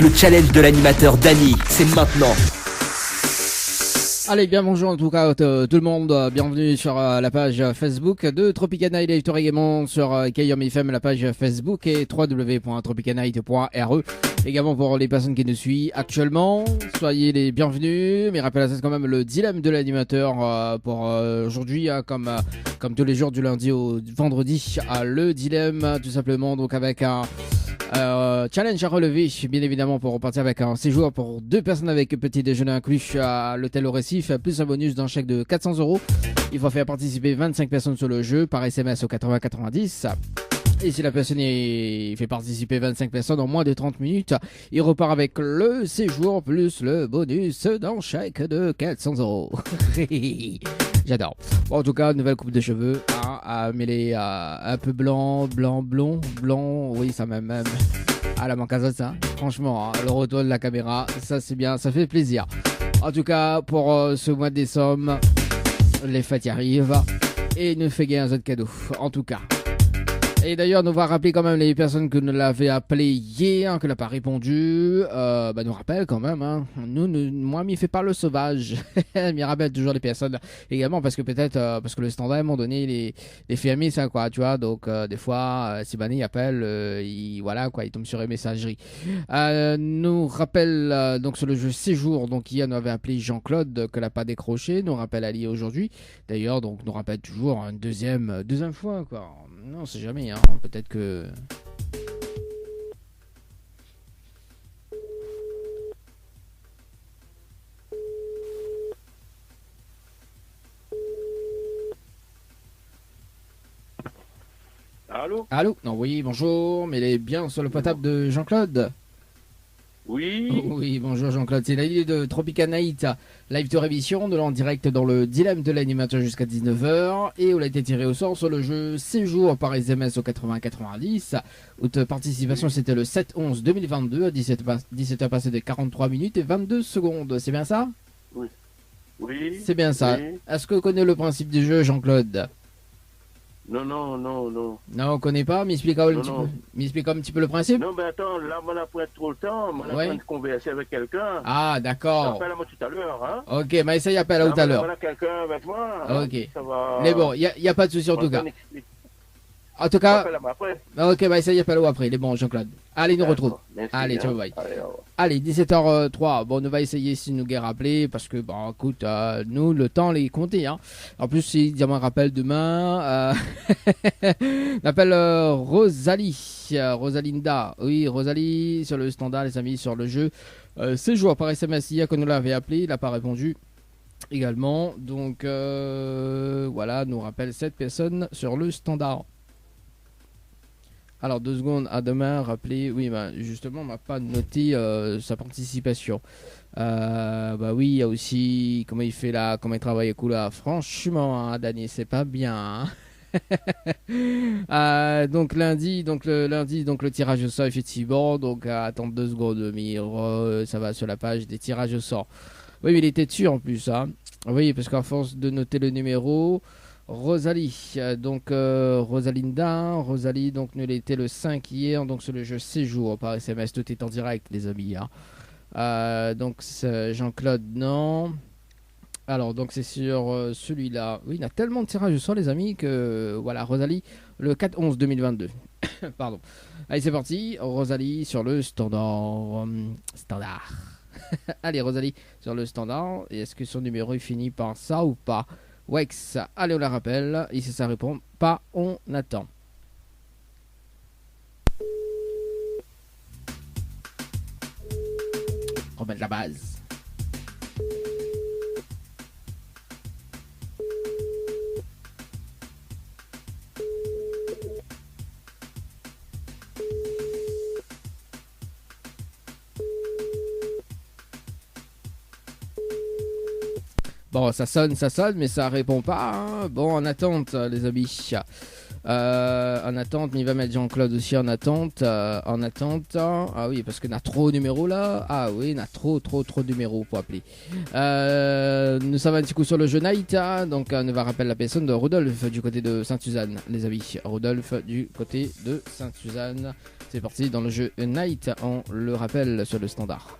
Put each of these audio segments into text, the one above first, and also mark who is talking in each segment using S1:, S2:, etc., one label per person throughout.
S1: Le challenge de l'animateur Dany, c'est maintenant.
S2: Allez, bien bonjour en tout cas tout le monde, bienvenue sur la page Facebook de Tropicana Night également sur KYOM FM, la page Facebook et www.tropicanight.re. Également pour les personnes qui nous suivent actuellement, soyez les bienvenus, mais rappelez c'est quand même le dilemme de l'animateur pour aujourd'hui, comme tous les jours du lundi au vendredi, le dilemme tout simplement donc avec un challenge à relever, bien évidemment, pour repartir avec un séjour pour 2 personnes avec petit déjeuner inclus à l'hôtel au Récif, plus un bonus d'un chèque de 400€. Il faut faire participer 25 personnes sur le jeu par SMS au 80-90. Et si la personne fait participer 25 personnes en moins de 30 minutes, il repart avec le séjour plus le bonus d'un chèque de 400€. J'adore. Bon, en tout cas, nouvelle coupe de cheveux, à mêler un peu blond, oui, ça même. À la manque à ça, franchement, le retour de la caméra, ça c'est bien, ça fait plaisir. En tout cas, pour ce mois de décembre, les fêtes y arrivent et nous fait gagner un autre cadeau, en tout cas. Et d'ailleurs, nous va rappeler quand même les personnes que nous l'avaient appelé hier, que n'a pas répondu. Nous rappelle quand même. Hein. Moi, m'y fait pas le sauvage. M'y rappelle toujours les personnes également parce que peut-être parce que le standard à un moment donné les fermiers ça quoi, tu vois. Donc des fois, si Bani appelle, il tombe sur les messageries. Nous rappelle donc sur le jeu Séjour. Donc hier, nous avait appelé Jean-Claude que n'a pas décroché. Nous rappelle Ali aujourd'hui. D'ailleurs, donc nous rappelle toujours une deuxième fois quoi. Non, c'est jamais, hein. Peut-être que... Allô. Non, oui, bonjour, mais il est bien sur le potable de Jean-Claude.
S3: Oui.
S2: Oui, bonjour Jean-Claude, c'est l'idée de Tropicana Night, live de révision, de l'en direct dans le dilemme de l'animateur jusqu'à 19h, et on a été tiré au sort sur le jeu Séjour par SMS au 80-90, où de participation c'était le 7-11-2022 à 17h passé de 43 minutes et 22 secondes, c'est bien ça?
S3: Oui.
S2: C'est bien ça.
S3: Oui.
S2: Est-ce que vous connaissez le principe du jeu, Jean-Claude?
S3: Non.
S2: Non, on ne connaît pas, mais explique un petit peu le principe.
S3: Non, mais attends, là, on a pris trop le temps, on a
S2: Ouais.
S3: train de converser avec quelqu'un.
S2: Ah, d'accord.
S3: Appelle-moi tout à l'heure, hein.
S2: Ok, mais essaye appelle à tout à l'heure.
S3: Voilà quelqu'un avec moi. Hein.
S2: Ok.
S3: Ça va...
S2: Mais bon, il n'y a pas de souci en tout cas. En tout cas,
S3: Appelle-moi après.
S2: ok, bah essaye appelle après. Il est bon, Jean-Claude. Allez, nous retrouve.
S3: Merci,
S2: Allez,
S3: hein.
S2: ciao, bye.
S3: Allez, au revoir.
S2: Allez, 17h03. Bon, on va essayer si nous guère rappeler parce que, bon, écoute, nous, le temps les compter. Hein. En plus, si il y a un rappel demain, on appelle Rosalie. Rosalinda. Oui, Rosalie sur le standard, les amis, sur le jeu. Séjour par SMS hier que nous l'avait appelé. Il n'a pas répondu également. Donc, voilà, nous rappelle 7 personnes sur le standard. Alors 2 secondes, à demain, rappelez, oui, justement, on m'a pas noté sa participation. Oui, il y a aussi, comment il fait là, comment il travaille là, franchement, hein, Dany, c'est pas bien. Hein. Donc lundi, le tirage au sort, effectivement, donc attendre 2 secondes, ça va sur la page des tirages au sort. Oui, mais il était dessus en plus, hein. Oui, parce qu'à force de noter le numéro... Rosalie, Rosalie, donc nous était le 5 hier, donc sur le jeu Séjour par SMS, tout est en direct les amis. Hein. Donc Jean-Claude, non. Alors donc c'est sur celui-là. Oui, il y a tellement de tirages au sort les amis que voilà, Rosalie, le 4-11-2022. Pardon. Allez c'est parti, Rosalie sur le standard. Allez Rosalie sur le standard. Et est-ce que son numéro est fini par ça ou pas? Wex, allez on la rappelle, et si ça répond pas, on attend. Remettre la base. Bon, ça sonne, mais ça répond pas. Hein. Bon, en attente, les amis. En attente, mais il va mettre Jean-Claude aussi en attente. En attente. Ah oui, parce qu'on a trop de numéros là. Ah oui, on a trop de numéros pour appeler. Nous sommes un petit coup sur le jeu Night. Donc, on va rappeler la personne de Rodolphe du côté de Sainte-Suzanne, les amis. Rodolphe du côté de Sainte-Suzanne. C'est parti dans le jeu Night. On le rappelle sur le standard.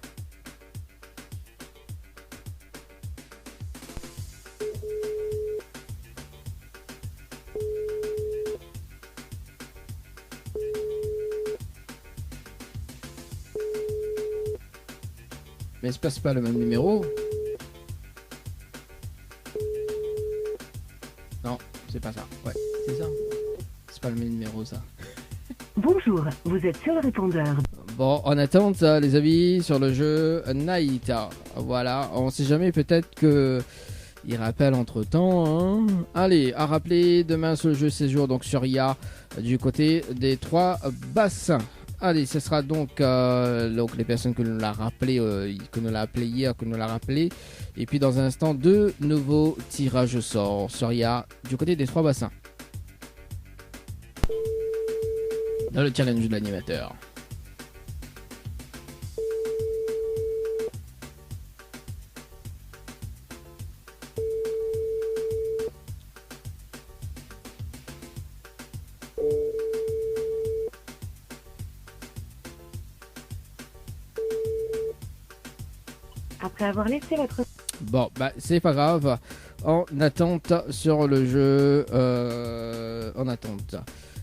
S2: Mais se passe pas le même numéro. Non, c'est pas ça. Ouais, c'est ça. C'est pas le même numéro ça.
S4: Bonjour, vous êtes sur le répondeur.
S2: Bon, en attente, les amis, sur le jeu Night. Voilà, on sait jamais, peut-être que il rappelle entre temps. Hein. Allez, à rappeler demain sur le jeu séjour, donc sur IA, du côté des trois bassins. Allez, ce sera donc les personnes que nous l'a rappelé, que nous l'a appelé hier, que nous l'a rappelé. Et puis dans un instant, 2 nouveaux tirages au sort sur IA du côté des trois bassins. Dans le challenge de l'animateur.
S4: Après avoir laissé votre...
S2: Bon, bah c'est pas grave. En attente sur le jeu. En attente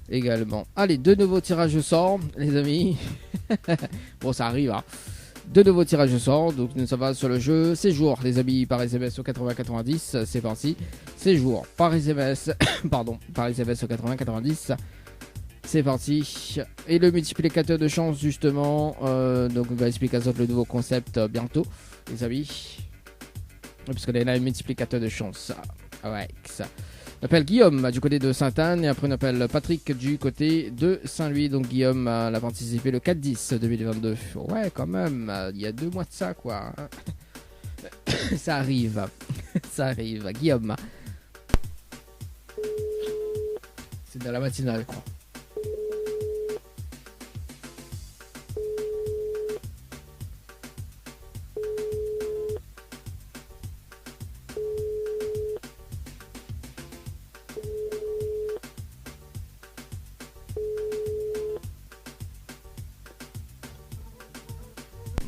S2: également. Allez, 2 nouveaux tirages au sort, les amis. Bon, ça arrive, hein. 2 nouveaux tirages au sort. Donc, ça va sur le jeu séjour, les amis, par SMS au 8090. C'est parti. Séjour par SMS. Pardon, par SMS au 8090. C'est parti. Et le multiplicateur de chance, justement. Donc, on va expliquer le nouveau concept bientôt, les amis. Parce qu'on a un multiplicateur de chance. Ouais, ça. On appelle Guillaume du côté de Sainte-Anne et après on appelle Patrick du côté de Saint-Louis. Donc Guillaume a participé le 4-10 2022. Ouais, quand même, il y a 2 mois de ça, quoi. Ça arrive. Ça arrive. Guillaume. C'est dans la matinale, quoi.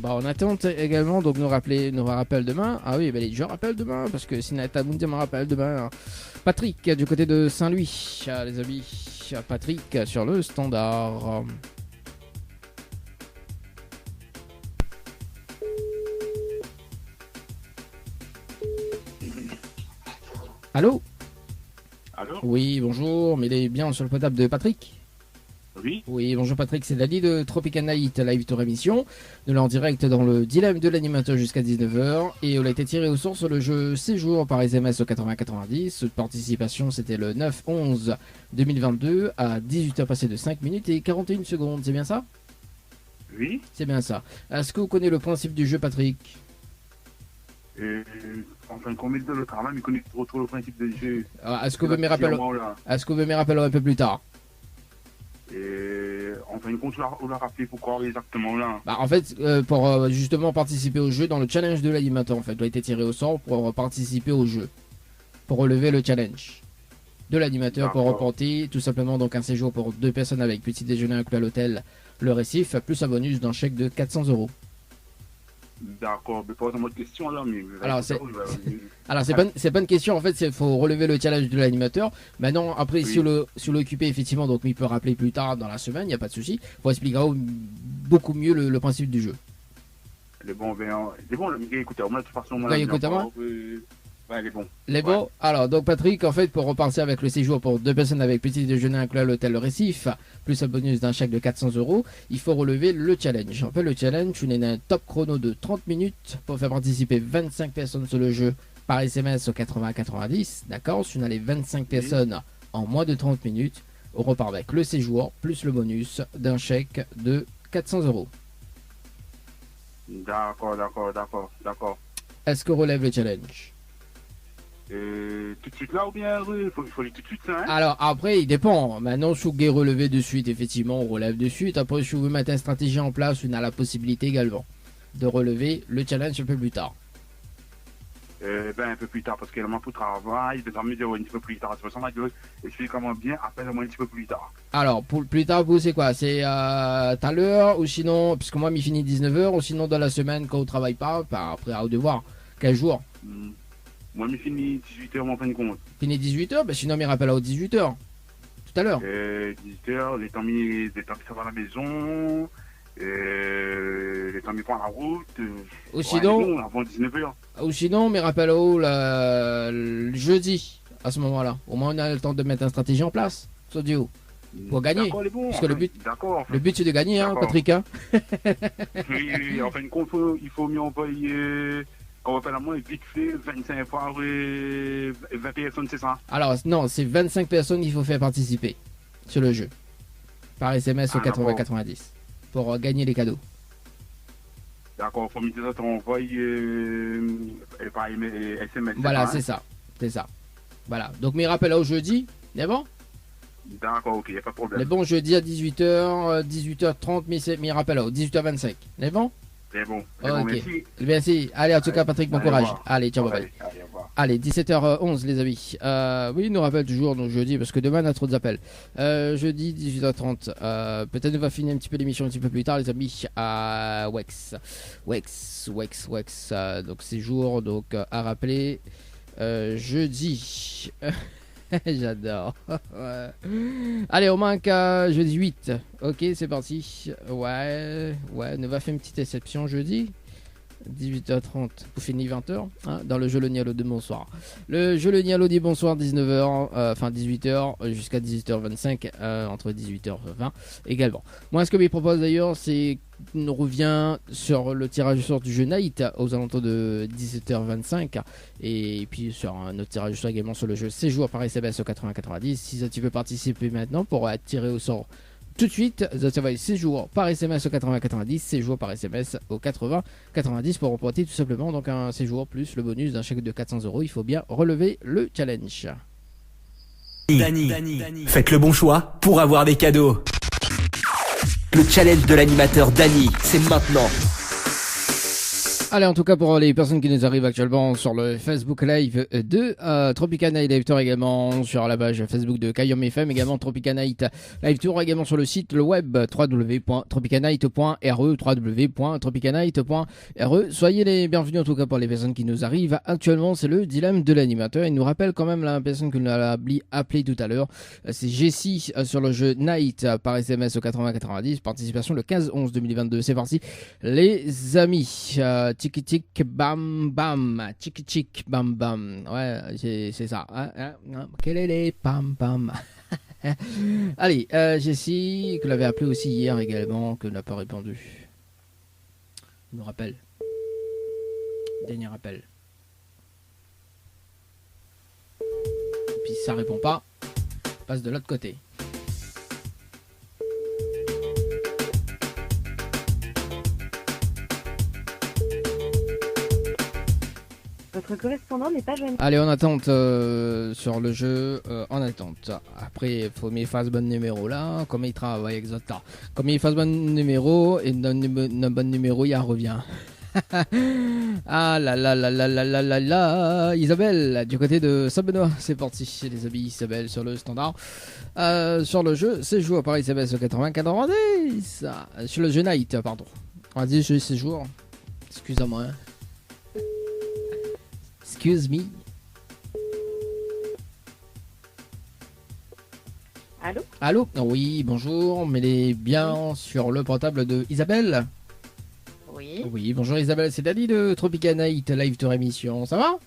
S2: Bah, on attend également, donc nous rappelle demain. Ah oui, bah, je rappelle demain, parce que si Nata Mundi me rappelle demain. Patrick, du côté de Saint-Louis, les amis. Patrick, sur le standard. Allô?
S3: Allô?
S2: Oui, bonjour, mais il est bien sur le potable de Patrick?
S3: Oui.
S2: Oui, bonjour Patrick, c'est Dali de Tropical Night Live Tour émission. Nous l'avons en direct dans le dilemme de l'animateur jusqu'à 19h. Et on a été tiré au sort sur le jeu Séjour par SMS au 8090. Participation, c'était le 9-11-2022 à 18h passé de 5 minutes et 41 secondes. C'est bien ça?
S3: Oui.
S2: C'est bien ça. Est-ce que vous connaissez le principe du jeu, Patrick?
S3: Enfin, qu'on met dans le travail, mais connaît trop le principe du jeu.
S2: Est-ce que vous me rappelez un peu plus tard?
S3: Et en fin de compte, on l'a rappelé pourquoi exactement là?
S2: Bah, en fait, pour justement participer au jeu dans le challenge de l'animateur, en fait, doit été tiré au sort pour participer au jeu, pour relever le challenge de l'animateur, pour remporter tout simplement donc un séjour pour 2 personnes avec petit déjeuner inclus à l'hôtel Le Récif, plus un bonus d'un chèque de 400 €.
S3: D'accord, mais pas une question là, mais...
S2: Alors, c'est pas une question, en fait, il faut relever le challenge de l'animateur. Maintenant, après, si vous l'occupez, effectivement, donc il peut rappeler plus tard dans la semaine, il n'y a pas de souci. Pour expliquer beaucoup mieux le principe du jeu.
S3: Les bons, écoutez, moi, de toute façon,
S2: moi,
S3: ouais, les bons.
S2: Les bons. Ouais. Alors, donc Patrick, en fait, pour repartir avec le séjour pour 2 personnes avec petit déjeuner inclus à l'hôtel Le Récif, plus un bonus d'un chèque de 400 €, il faut relever le challenge. En fait, le challenge, on est un top chrono de 30 minutes pour faire participer 25 personnes sur le jeu par SMS au 80-90. D'accord? Si on a les 25 personnes en moins de 30 minutes, on repart avec le séjour plus le bonus d'un chèque de 400 €.
S3: D'accord.
S2: Est-ce qu'on relève le challenge?
S3: Tout de suite là ou bien il faut aller tout de suite ça, hein?
S2: Alors après, il dépend. Maintenant, si vous voulez relever de suite, effectivement, on relève de suite. Après, si vous voulez mettre une stratégie en place, on a la possibilité également de relever le challenge un peu plus tard.
S3: Un peu plus tard, parce qu'il y a pour travail, je vais me dire un petit peu plus tard. C'est pour ça que je explique comment bien, appelle-moi un petit peu plus tard.
S2: Alors, pour plus tard, vous, c'est quoi? C'est tout à l'heure, ou sinon, puisque moi, il finit 19h, ou sinon dans la semaine, quand on travaille pas, après, à devoir, quel jour?
S3: Moi, je finis 18h, mon fin de compte.
S2: Fini 18h? Ben, sinon, il rappelle à 18h. Tout à l'heure.
S3: 18h, les temps mis ça va à la maison, les temps mis prendre la route.
S2: Ou sinon,
S3: avant 19h.
S2: ou sinon, mais rappelle au le jeudi, à ce moment-là. Au moins, on a le temps de mettre une stratégie en place. Ça dit où? Pour gagner.
S3: Bon,
S2: parce que
S3: d'accord,
S2: le but, c'est de gagner, hein, Patrick. Hein.
S3: Oui, en fin de compte, il faut mieux envoyer, quand on appelle à moi, vite fait, 25 fois, 20 personnes, c'est ça?
S2: Alors, non, c'est 25 personnes qu'il faut faire participer sur le jeu. Par SMS au 80-90. Pour gagner les cadeaux.
S3: D'accord, faut me dire ça, t'envoies par SMS.
S2: Voilà, c'est ça. C'est ça. Voilà. Donc, mes rappels au jeudi, c'est bon?
S3: D'accord, ok, y a pas de problème.
S2: Les bons jeudi à 18h, 18h30, mes rappels au 18h25. C'est bon?
S3: C'est bon.
S2: Ok.
S3: Merci.
S2: Merci. Allez, en tout cas, Patrick, bon courage. Allez, ciao, bye bye.
S3: Allez, au revoir.
S2: Allez, 17h11 les amis. Oui, il nous rappelle toujours nos jeudis parce que demain on a trop d'appels. Jeudi 18h30. Peut-être on va finir un petit peu l'émission un petit peu plus tard les amis. Wex. Donc c'est jour donc à rappeler. Jeudi. J'adore. Ouais. Allez, on manque jeudi 8. Ok, c'est parti. Ouais, on va faire une petite exception jeudi. 18h30 pour finir 20h hein, dans le jeu Le Nialo de bonsoir. Le jeu Le Nialo dit bonsoir 19h, enfin 18h jusqu'à 18h25, entre 18h20 également. Moi ce que je propose d'ailleurs c'est qu'on revient sur le tirage au sort du jeu Night aux alentours de 17h25 et puis sur un autre tirage au sort également sur le jeu Séjour par SMS au 80-90. Si tu veux participer maintenant pour être tiré au sort tout de suite, ça va être séjour par SMS au 80-90, séjour par SMS au 80-90 pour remporter tout simplement donc un séjour plus le bonus d'un chèque de 400 €. Il faut bien relever le challenge.
S1: Dany, faites le bon choix pour avoir des cadeaux. Le challenge de l'animateur Dany, c'est maintenant.
S2: Allez, en tout cas, pour les personnes qui nous arrivent actuellement sur le Facebook Live de Tropicana Live Tour, également sur la page Facebook de Kayom FM, également Tropicana Live Tour, également sur le site, le web www.tropicanight.re, www.tropicanight.re. Soyez les bienvenus, en tout cas, pour les personnes qui nous arrivent actuellement. C'est le dilemme de l'animateur. Il nous rappelle quand même la personne que nous a appelé tout à l'heure. C'est Jessie sur le jeu Night par SMS au 80-90. Participation le 15-11-2022. C'est parti, les amis. Tiki tic bam bam, tiki tic bam bam. Ouais, c'est ça. Quel est les bam bam? Allez, Jessie, que l'avait appelé aussi hier également, que n'a pas répondu. Il nous rappelle. Dernier appel. Et puis si ça répond pas, on passe de l'autre côté.
S4: Votre correspondant n'est pas joignable.
S2: Allez, en attente sur le jeu, en attente. Après, il faut qu'il fasse bon numéro là, comme il travaille avec Zota. Comme il fasse bon numéro, et dans le bon numéro, il revient. Ah là là là là là là là là. Isabelle, du côté de Saint-Benoît, c'est parti. Les amis Isabelle sur le standard. Sur le jeu, c'est joué par Isabelle sur 80-90. Sur le jeu Night, pardon. On va dire c'est jour. Excusez-moi. Excuse me.
S4: Allô?
S2: Allô? Oui, bonjour. Mais les bien sur le portable de Isabelle?
S4: Oui.
S2: Oui, bonjour Isabelle, c'est Dany de Tropicana Live Tour émission. Ça va?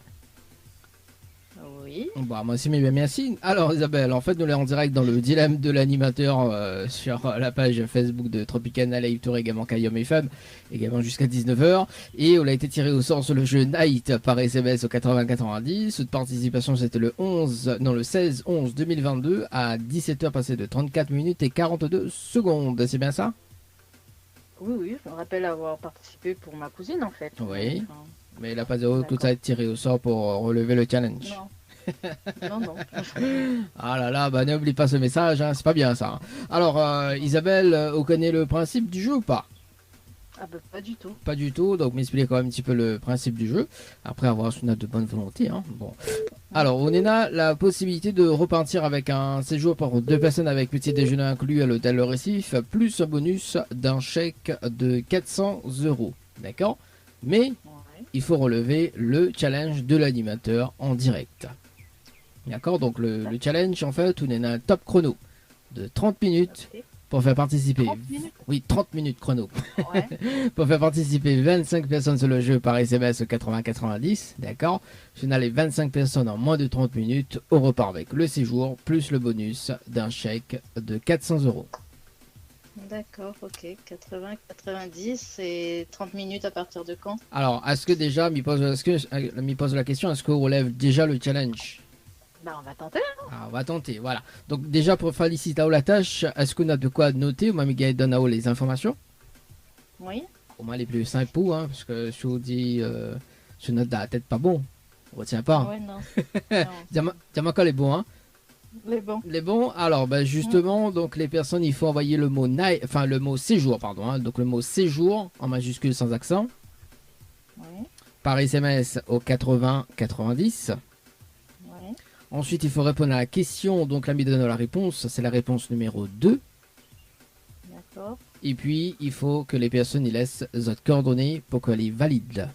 S4: Oui.
S2: Bah, moi aussi, mais bien merci. Alors Isabelle, en fait, nous sommes en direct dans le dilemme de l'animateur sur la page Facebook de Tropicana Live Tour, également Kayom FM, également jusqu'à 19h. Et on a été tiré au sort sur le jeu Night par SMS au 80-90. Cette participation, c'était le 16-11-2022 à 17h passé de 34 minutes et 42 secondes. C'est bien ça?
S4: Oui, oui, je me rappelle avoir participé pour ma cousine en fait.
S2: Oui.
S4: Enfin,
S2: Mais il n'a pas de tout
S4: D'accord.
S2: à être tiré au sort pour relever le challenge.
S4: non. Non, non.
S2: Ah là là, bah n'oublie pas ce message, hein, c'est pas bien ça. Alors, Isabelle, vous connaissez le principe du jeu ou pas?
S4: Ah bah pas du tout.
S2: Pas du tout, donc m'expliquez quand même un petit peu le principe du jeu, après avoir une note de bonne volonté. Hein. Bon. Alors, on a la possibilité de repartir avec un séjour pour 2 personnes avec petit déjeuner inclus à l'hôtel Le Récif, plus un bonus d'un chèque de 400 euros. D'accord? Mais
S4: Ouais.
S2: il faut relever le challenge de l'animateur en direct. D'accord? Donc, le challenge, en fait, on a un top chrono de 30 minutes
S4: Ok.
S2: pour faire participer.
S4: 30 minutes.
S2: Oui, 30 minutes chrono.
S4: Ouais.
S2: Pour faire participer 25 personnes sur le jeu par SMS au 80-90, d'accord? Si on a les 25 personnes en moins de 30 minutes, on repart avec le séjour plus le bonus d'un chèque de 400 euros.
S4: D'accord, ok. 80, 90 et 30 minutes à partir de quand?
S2: Alors, est-ce que déjà, m'y pose la question, est-ce qu'on relève déjà le challenge?
S4: Bah on va tenter.
S2: Ah, on va tenter, voilà. Donc déjà, pour féliciter la tâche, est-ce qu'on a de quoi noter? Moi, Miguel donne à les informations.
S4: Oui.
S2: Au moins les plus simples, hein, parce que si on dit, je note dans la tête pas bon, on retient pas.
S4: Ouais, non. Non.
S2: Diamant est bon, hein?
S4: Les bons.
S2: Les bons, alors ben justement, donc les personnes, il faut envoyer le mot enfin le mot séjour, pardon, hein, donc le mot séjour en majuscule sans accent
S4: Oui.
S2: par SMS au 80-90.
S4: Ouais.
S2: Ensuite, il faut répondre à la question, donc l'ami donne la réponse, c'est la réponse numéro 2.
S4: D'accord.
S2: Et puis, il faut que les personnes y laissent votre coordonnées pour qu'elle est valide.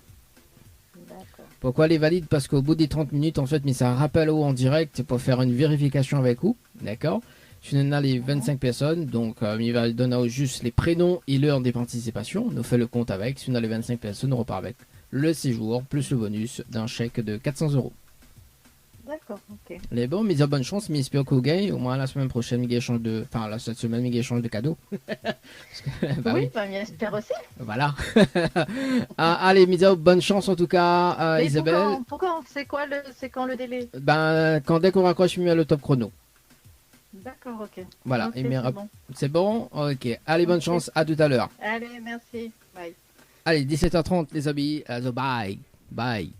S4: D'accord.
S2: Pourquoi elle est valide? Parce qu'au bout des 30 minutes, en fait, mais c'est un rappel en direct pour faire une vérification avec vous. D'accord? Si on a les 25 personnes, donc il va donner juste les prénoms et l'heure des participations. On fait le compte avec. Si on a les 25 personnes, on repart avec le séjour plus le bonus d'un chèque de 400 euros.
S4: D'accord, ok.
S2: Les bons, mais dire bonne chance, mais espère qu'au gagne. Au moins la semaine prochaine, Miguel change de. Enfin, cette semaine, Miguel change de cadeau. Parce que, bah
S4: oui, bah, j'espère aussi.
S2: voilà. Allez, Misa, bonne chance en tout cas,
S4: Mais
S2: Isabelle.
S4: pourquoi c'est quand le délai?
S2: Ben, dès qu'on raccroche, je mets le top chrono.
S4: D'accord, ok.
S2: Voilà,
S4: Ok,
S2: et mais
S4: c'est bon.
S2: c'est bon? Ok. Allez, bonne
S4: Ok.
S2: chance, à tout à l'heure.
S4: Allez, merci. Bye.
S2: Allez, 17h30, les amis. Bye. Bye.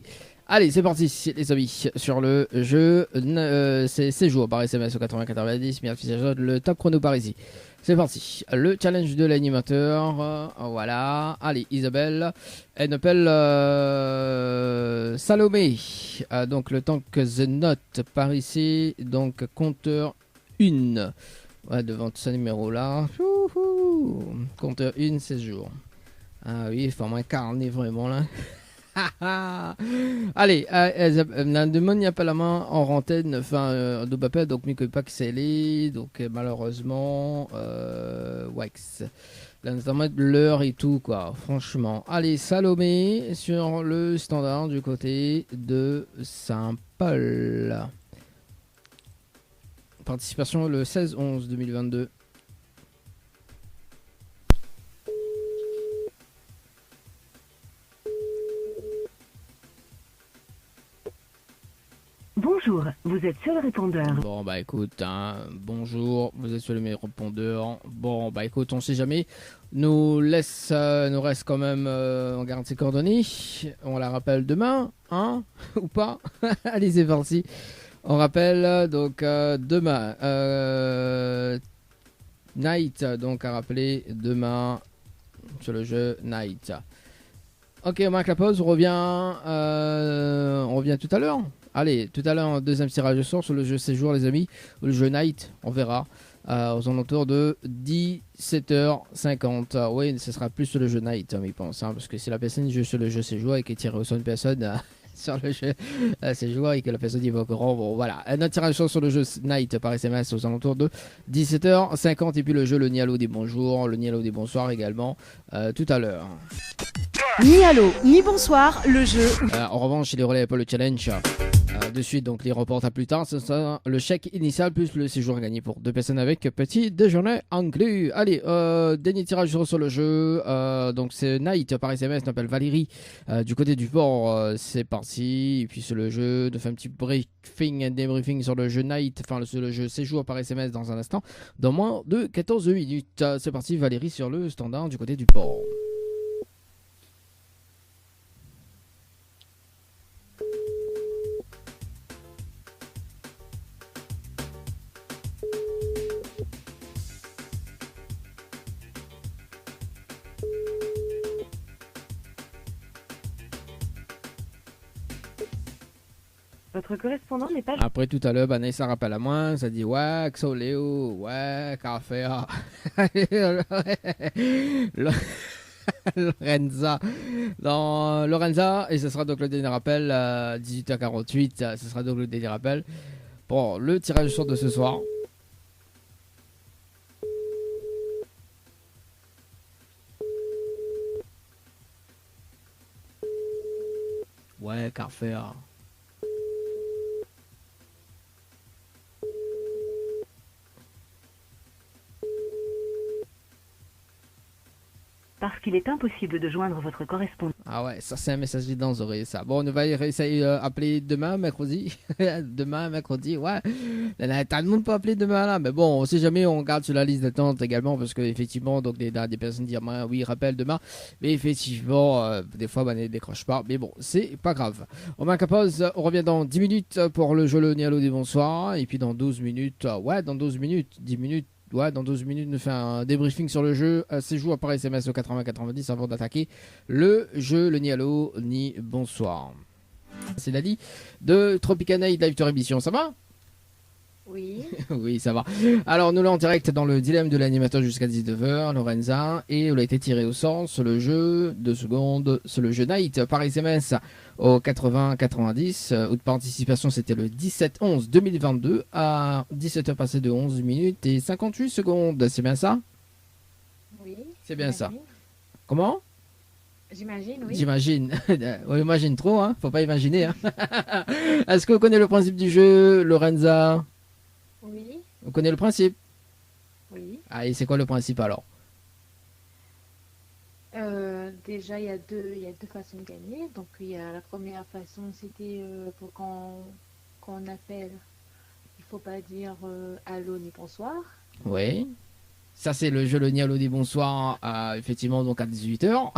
S2: Allez, c'est parti, les amis, sur le jeu. C'est séjour par SMS au 80-90, le top chrono par ici. C'est parti. Le challenge de l'animateur. Voilà. Allez, Isabelle. Elle appelle Salomé. Donc, le temps que je note par ici. Donc, compteur 1. Ouais, devant ce numéro-là. Compteur 1, 16 jours. Ah oui, il faut m'incarner vraiment là. Allez, la demande n'y a pas la main en rentaine, enfin, double appel, donc Miko pas que c'est les, donc malheureusement, Wax. Là, notamment l'heure et tout, quoi, franchement. Allez, Salomé sur le standard du côté de Saint-Paul. Participation le 16-11-2022.
S5: Bonjour, vous êtes sur le répondeur.
S2: Bon bah écoute, hein, bonjour, vous êtes sur le meilleur répondeur. Bon bah écoute, on sait jamais. Nous reste quand même, on garde ses coordonnées. On la rappelle demain, hein, ou pas. Allez, c'est parti. On rappelle donc demain, Night, donc à rappeler demain sur le jeu Night. Ok, on marque la pause, on revient tout à l'heure. Allez, tout à l'heure, deuxième tirage de sort sur le jeu Séjour, les amis, ou le jeu Night, on verra, aux alentours de 17h50. Oui, ce sera plus sur le jeu Night, il pense, hein, parce que si la personne joue sur le jeu Séjour et qu'elle tire sur une personne sur le jeu Séjour et que la personne y va au courant, bon voilà. Notre tirage de sort sur le jeu Night par SMS aux alentours de 17h50, et puis le jeu Le Nialo des bonjours, le Nialo des bonsoirs également, tout à l'heure.
S6: Ni allô, ni bonsoir, le jeu.
S2: En revanche, il ne relève pas le challenge de suite, donc les reports à plus tard. Ce sera le chèque initial plus le séjour gagné pour 2 personnes avec petit déjeuner inclus. Allez, dernier tirage sur le jeu. Donc c'est Night par SMS, on appelle Valérie du côté du port. C'est parti. Et puis c'est le jeu. On fait un petit briefing and débriefing sur le jeu Night, enfin sur le jeu séjour par SMS dans un instant, dans moins de 14 minutes. C'est parti, Valérie sur le standard du côté du port.
S5: Votre correspondant n'est pas...
S2: Après tout à l'heure, Vanessa rappelle à moi, ça dit ouais, Xoléo, ouais, café. Lorenza. Dans Lorenza, et ce sera donc le dernier rappel, 18h48, ce sera donc le dernier rappel pour le tirage au sort de ce soir. Ouais, café.
S5: Parce qu'il est impossible de joindre votre correspondant.
S2: Ah ouais, ça c'est un message dans les oreilles, ça. Bon, on va essayer d'appeler demain, mercredi. Demain, mercredi, ouais. T'as le monde pas appeler demain là, mais bon, si jamais on garde sur la liste d'attente également, parce que effectivement, donc des personnes disent oui, rappelle demain. Mais effectivement, des fois, ne décroche pas. Mais bon, c'est pas grave. On marque à pause, on revient dans 10 minutes pour le jeu Le Nialo des bonsoirs. Et puis dans 12 minutes, dans 10 minutes. Ouais, dans 12 minutes, nous fait un débriefing sur le jeu. Séjour par SMS au 80-90 avant d'attaquer le jeu, le Nialo, ni bonsoir. C'est Dali de Tropicana Live Tour Émission. Ça va?
S4: Oui.
S2: Oui, ça va. Alors, nous là en direct dans le dilemme de l'animateur jusqu'à 19h, Lorenza. Et on a été tiré au sort sur le jeu, 2 secondes, sur le jeu Night par SMS au 80-90. De participation, c'était le 17-11-2022 à 17h passé de 11 minutes et 58 secondes. C'est bien ça?
S4: Oui.
S2: C'est bien ça. Comment?
S4: J'imagine, oui.
S2: J'imagine. On imagine trop, hein. Faut pas imaginer, hein. Est-ce que vous connaissez le principe du jeu, Lorenza?
S4: Oui.
S2: Vous connaissez le principe?
S4: Oui.
S2: Ah, et c'est quoi le principe alors?
S4: Déjà, il y a deux façons de gagner. Donc, il y a la première façon, c'était pour quand on appelle, il faut pas dire allô ni bonsoir.
S2: Oui. Ça, c'est le jeu Le Nialo des bonsoirs, effectivement, donc à 18h.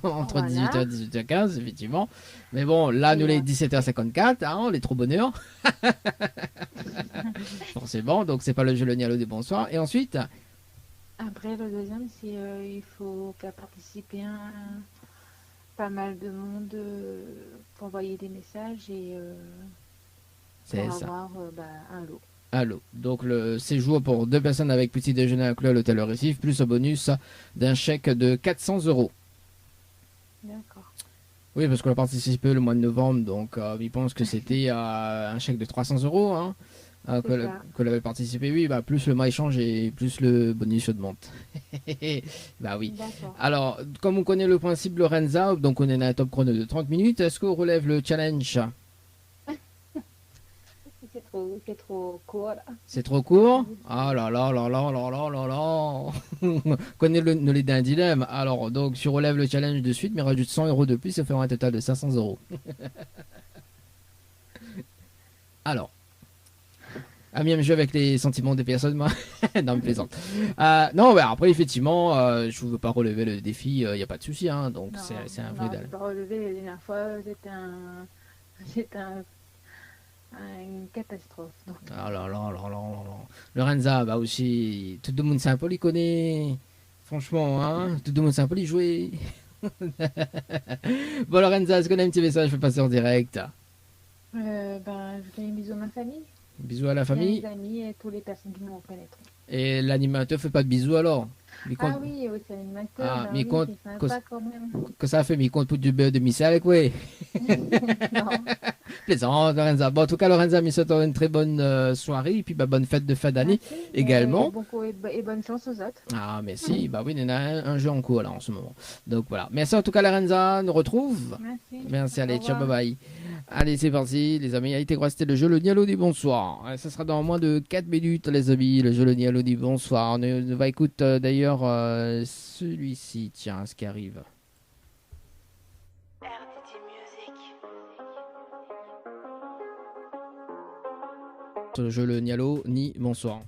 S2: Entre
S4: Voilà.
S2: 18h et 18h15, effectivement. Mais bon, là, nous, les 17h54, hein, on est trop bonheur. Forcément, donc c'est pas le jeu Le Nialo des bonsoirs. Et ensuite,
S4: Après, le deuxième, c'est il faut faire participer pas mal de monde pour envoyer des messages et
S2: c'est
S4: pour
S2: ça.
S4: avoir un lot.
S2: Allô. Donc le séjour pour 2 personnes avec petit déjeuner inclus à l'hôtel Le Récif, plus un bonus d'un chèque de 400 €.
S4: D'accord.
S2: Oui, parce qu'on a participé le mois de novembre, donc ils pensent que c'était un chèque de 300 € hein, que l'avait participé. Oui, bah, plus le mois échange et plus le bonus de monte. Bah oui.
S4: D'accord.
S2: Alors, comme on connaît le principe Lorenza, donc on est dans un top chrono de 30 minutes, est-ce qu'on relève le challenge?
S4: C'est trop court là.
S2: C'est trop court? Ah là là là là là là là là. Connais les d'un dilemme. Alors, donc, tu relèves le challenge de suite, mais rajoute 100 € de plus, ça fait un total de 500 €. Alors, un même jeu avec les sentiments des personnes, moi. Non, mais plaisante. Non, bah, après, effectivement, je ne veux pas relever le défi, il n'y a pas de souci, hein, donc
S4: Non,
S2: c'est un
S4: non,
S2: vrai
S4: je
S2: dalle.
S4: peux pas relever la dernière fois, c'était une catastrophe. Donc,
S2: Ah là là là là là là. Lorenza, bah aussi, tout le monde c'est un peu, il connaît. Franchement, hein, tout le monde c'est un peu, il jouer. Bon, Lorenza, est-ce qu'on a un petit message? Je peux passer en direct.
S4: je fais un bisou à ma famille,
S2: Bisous à la famille.
S4: mes amis et toutes les personnes qui me reconnaîtront.
S2: Et l'animateur fait pas de bisous alors? Mais
S4: Ah oui, c'est l'animateur.
S2: Ah,
S4: bah
S2: mais
S4: oui,
S2: compte-
S4: c'est sympa quand même.
S2: que ça fait, mais il compte pour du beurre de missel, quoi.
S4: Non,
S2: Plaisant, Lorenza. Bon, en tout cas, Lorenza, me souhaite une très bonne soirée et puis bah, bonne fête de fin d'année également.
S4: Et bonne chance aux autres.
S2: Ah, merci. Bah oui, il y en a un jeu en cours là en ce moment. Donc voilà. Merci en tout cas, Lorenza. On nous retrouve. Merci, allez, ciao, bye bye. Allez, c'est parti, les amis. Allez, c'était le jeu Le Nialo du bonsoir. Ça sera dans moins de 4 minutes, les amis. Le jeu Le Nialo du bonsoir. On va écouter d'ailleurs celui-ci. Tiens, ce qui arrive. Le jeu Le Nialo ni bonsoir.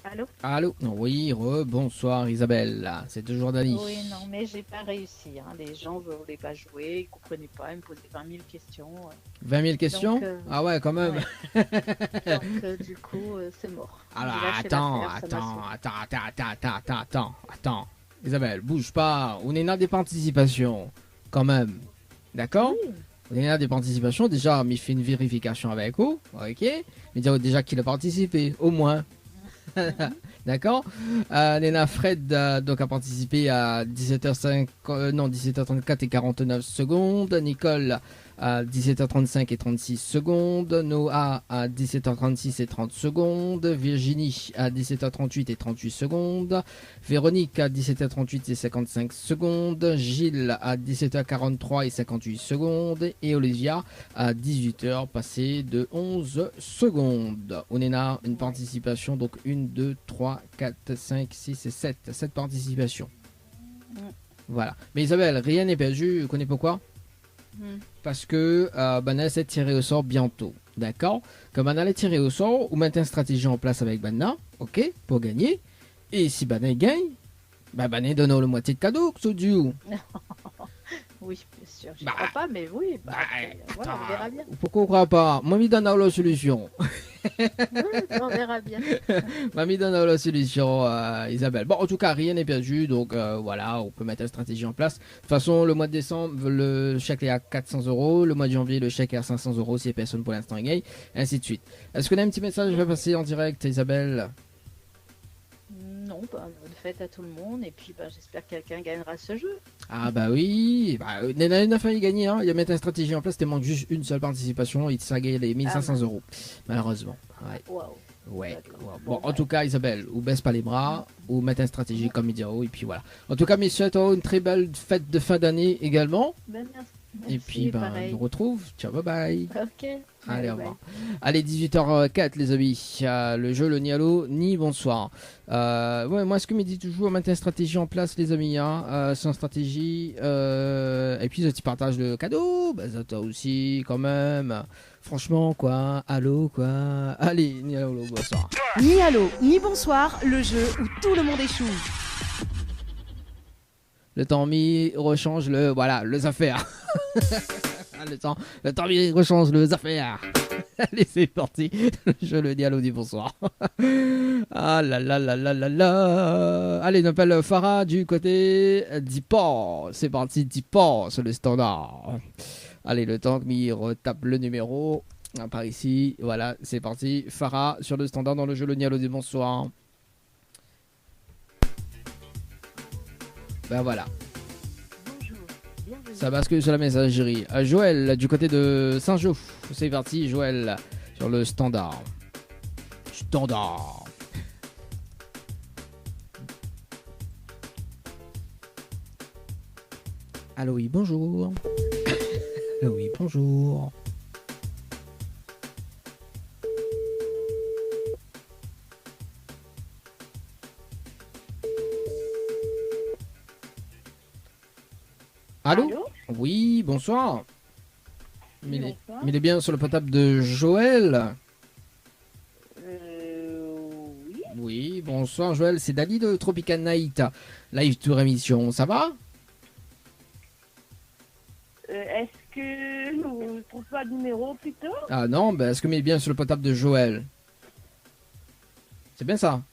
S5: Allô?
S2: Allô? Oui, bonsoir Isabelle. C'est toujours Dani.
S7: Oui, non, mais j'ai pas réussi. Hein. Les gens ne voulaient pas jouer, ils comprenaient pas, ils me posaient 20 000 questions.
S2: 20 000 questions?
S7: Donc,
S2: Ah ouais, quand même.
S7: Ouais. Donc, du coup, c'est mort.
S2: Alors,
S7: J'ai lâché l'affaire, ça m'a
S2: attends. Isabelle, bouge pas. On est dans des participations, quand même. D'accord?
S7: Oui.
S2: On est dans des participations. Déjà, il fait une vérification avec vous. Ok? Mais déjà qu'il a participé, au moins. D'accord. Léna Fred donc a participé à 17h34 et 49 secondes. Nicole à 17h35 et 36 secondes. Noah à 17h36 et 30 secondes. Virginie à 17h38 et 38 secondes. Véronique à 17h38 et 55 secondes. Gilles à 17h43 et 58 secondes. Et Olivia à 18h passé de 11 secondes. On est là, une participation, donc 1, 2, 3, 4, 5, 6 et 7. 7 participations. Voilà. Mais Isabelle, rien n'est perdu. Vous connaissez pourquoi? Parce que Banna s'est tiré au sort bientôt. D'accord? Comme Banna est tiré au sort, on met une stratégie en place avec Banna, ok, pour gagner. Et si Banna gagne, Banna donne le moitié de cadeau, que Dieu.
S7: Oui, bien sûr. Je
S2: Bah,
S7: crois pas, mais oui. Voilà, on verra bien.
S2: Pourquoi on croit pas? Moi, je donne la solution.
S7: Oui, on verra bien.
S2: Mamie donne la solution, Isabelle. Bon, en tout cas, rien n'est perdu, donc voilà, on peut mettre une stratégie en place. De toute façon, le mois de décembre, le chèque est à 400 €. Le mois de janvier, le chèque est à 500 € si personne pour l'instant gagne, ainsi de suite. Est-ce qu'on a un petit message je vais passer en direct, Isabelle?
S7: Non, bonne fête à tout le monde. Et puis, j'espère que quelqu'un gagnera ce jeu.
S2: Ah bah oui, il a failli gagner, hein. Il a mis une stratégie en place, il manque juste une seule participation, il s'est gagné les 1500 €, malheureusement. Ouais.
S7: Waouh.
S2: Ouais.
S7: D'accord.
S2: Bon, en tout cas, Isabelle, ou baisse pas les bras, ou mettre une stratégie comme il dit, et puis voilà. En tout cas, messieurs, une très belle fête de fin d'année également.
S7: Merci.
S2: Et puis, on
S7: pareil.
S2: nous retrouve. Ciao, bye bye.
S7: Ok.
S2: Allez, au
S7: Bye.
S2: revoir. Allez, 18h04, les amis. Le jeu, le Nialo, ni bonsoir. Ouais, moi, ce que me dit toujours, mettre une stratégie en place, les amis. Hein. C'est une stratégie. Et puis, tu partages le cadeau. Ça, toi aussi, quand même. Franchement, quoi. Allô, quoi. Allez, Nialo, bonsoir.
S6: Ni allô, ni bonsoir, le jeu où tout le monde échoue.
S2: Le temps mis rechange les affaires. le temps mis rechange les affaires. Allez, c'est parti. Je le dis à l'audi, bonsoir. Ah là là là là là là. Allez, on appelle Farah du côté d'Iport. C'est parti, d'Iport sur le standard. Allez, le temps que m'y retape le numéro. Par ici, voilà, c'est parti. Farah sur le standard dans le jeu le Nialo du bonsoir. Ben voilà.
S5: Bonjour, bienvenue.
S2: Ça bascule sur la messagerie. Joël, du côté de Saint-Jean. C'est parti, Joël, sur le standard. Standard. Allô, oui, bonjour. Allô, oui, bonjour. Allô? Oui, bonsoir. Mais il est bien sur le portable de Joël.
S7: Oui.
S2: Oui, bonsoir Joël, c'est Dali de Tropical Night, live tour émission, ça va?
S8: Est-ce que vous ne trouvez pas de numéro plutôt?
S2: Ah non, est-ce que il est bien sur le portable de Joël? C'est bien ça?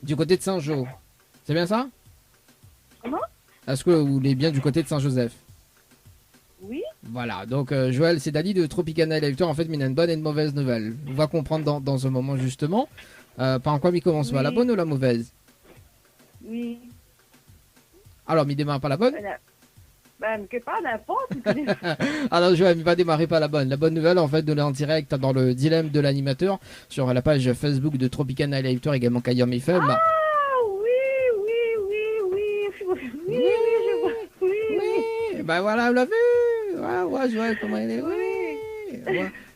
S2: Du côté de Saint-Jean. C'est bien ça?
S8: Comment?
S2: Est-ce que vous êtes bien du côté de Saint-Joseph?
S8: Oui.
S2: Voilà, donc Joël, c'est Dali de Tropicana Elector. En fait, il y a une bonne et une mauvaise nouvelle. On va comprendre dans un moment justement. Par quoi il commence pas, la bonne ou la mauvaise?
S8: Oui.
S2: Alors, il démarre pas la bonne?
S8: Ben, que pas n'importe.
S2: Alors, Joël, il va démarrer pas la bonne. La bonne nouvelle, en fait, de en direct dans le dilemme de l'animateur sur la page Facebook de Tropicana Elector, également Kayom FM.
S8: Ah oui, je vois. Oui.
S2: Ben voilà, vous l'avez vu. Ouais, Joël, comment il est? Oui.